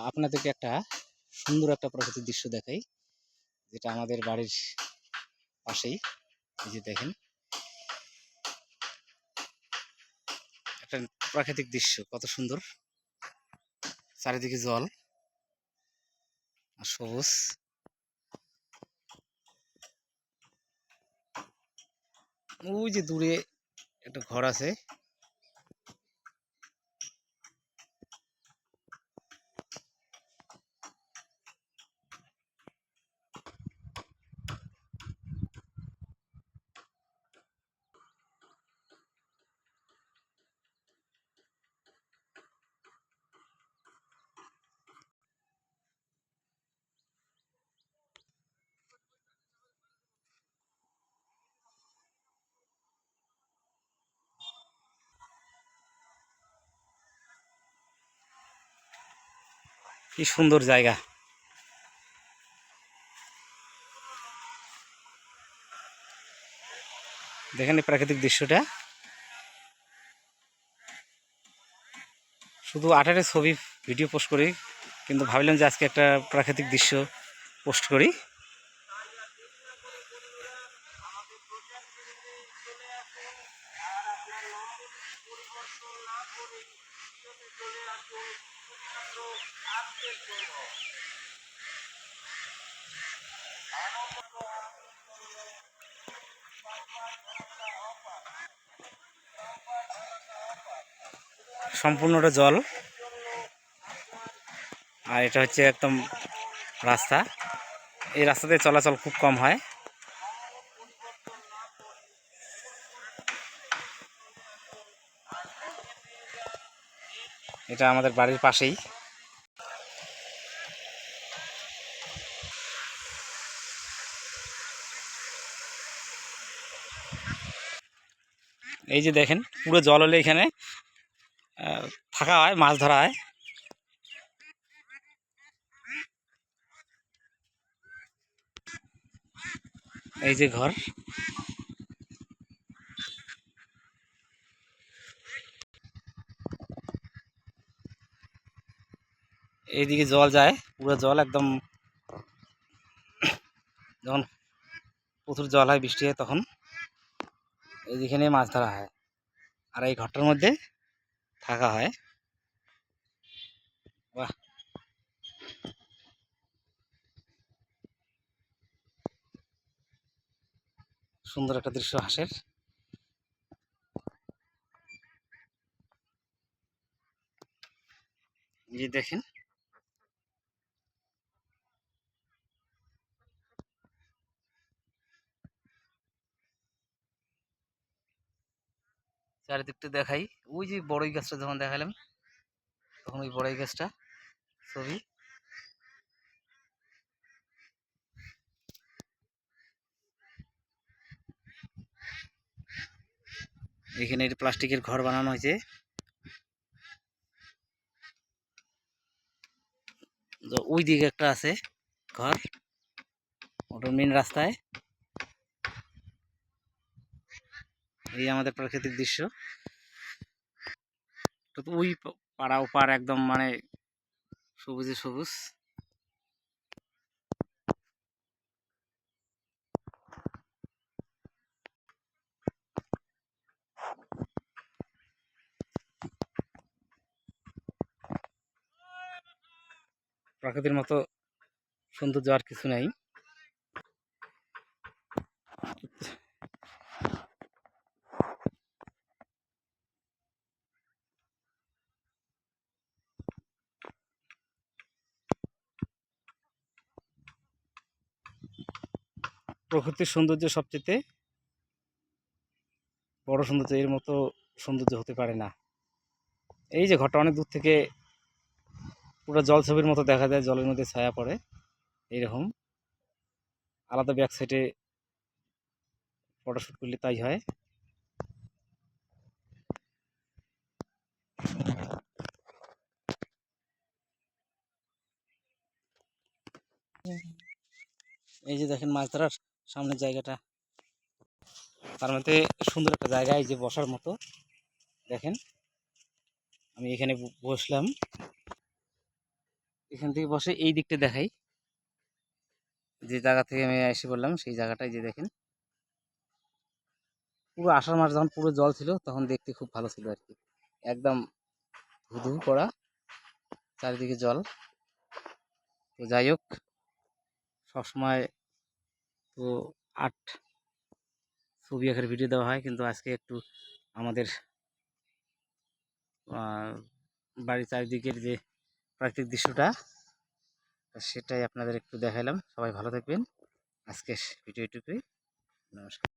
আপনাদেরকে একটা সুন্দর একটা প্রাকৃতিক দৃশ্য দেখাই, যেটা আমাদের বাড়ির পাশেই। এই যে দেখেন, একটা প্রাকৃতিক দৃশ্য কত সুন্দর। চারিদিকে জল আর সবুজ। ওই যে দূরে একটা ঘর আছে। কি সুন্দর জায়গা। দেখেন এই প্রাকৃতিক দৃশ্যটা। শুধু আঠারে ছবি ভিডিও পোস্ট করি, কিন্তু ভাবলাম যে আজকে একটা প্রাকৃতিক দৃশ্য পোস্ট করি। সম্পূর্ণটা জল, আর এটা হচ্ছে একদম রাস্তা। এই রাস্তাতে চলাচল খুব কম হয়। এটা আমাদের বাড়ির পাশেই। এই যে দেখেন, পুরো জল হলে এখানে থাকা হয়, মাছ ধরা হয়। এই যে ঘর, এইদিকে জল যায়, পুরো জল একদম। যখন প্রচুর জল হয়, বৃষ্টি হয়, তখন এইখানে মাছ ধরা হয়, আর এই ঘরটার মধ্যে থাকা হয়। বাহ, সুন্দর একটা দৃশ্য হাঁসের। এই যে দেখেন, চারিদিকটা দেখাই। ওই যে বড়ই গাছটা যখন দেখালাম, তখন ওই বড়ই গাছটা ছবি। এখানে প্লাস্টিকের ঘর বানানো হয়েছে। ওই দিকে একটা আছে ঘর, ওটা মেন রাস্তায়। এই আমাদের প্রাকৃতিক দৃশ্য। তো ওই পাড়া ওপার একদম মানে সবুজে সবুজ। প্রকৃতির মতো সৌন্দর্য আর কিছু নাই। প্রকৃতির সৌন্দর্য সবচেয়ে বড় সৌন্দর্য, এর মতো সৌন্দর্য হতে পারে না। এই যে ঘরটা অনেক দূর থেকে পুরো জল ছবির মতো দেখা যায়, জলের মধ্যে ছায়া পড়ে এইরকম। আলাদা ব্যাক সাইডে ফটোশ্যুট করলে তাই হয়। এই যে দেখেন মাছ ধরার সামনের জায়গাটা, তার মধ্যে সুন্দর একটা জায়গা, এই যে বসার মতো। দেখেন, আমি এখানে বসলাম। এখান থেকে বসে এই দিকটা দেখাই, যে জায়গা থেকে আমি এসে বললাম সেই জায়গাটায় যে দেখেন, পুরো আষাঢ় মাস যখন পুরো জল ছিল তখন দেখতে খুব ভালো ছিল আর কি, একদম ধুধু করা চারিদিকে জল। তো যাই হোক, সবসময় তো আর্ট ছবি আকারে ভিডিও দেওয়া হয়, কিন্তু আজকে একটু আমাদের বাড়ির চারিদিকের যে প্রাকৃতিক দৃশ্যটা সেটাই আপনাদের একটু দেখাইলাম। সবাই ভালো থাকবেন, আজকের ভিডিও এটুকুই, নমস্কার।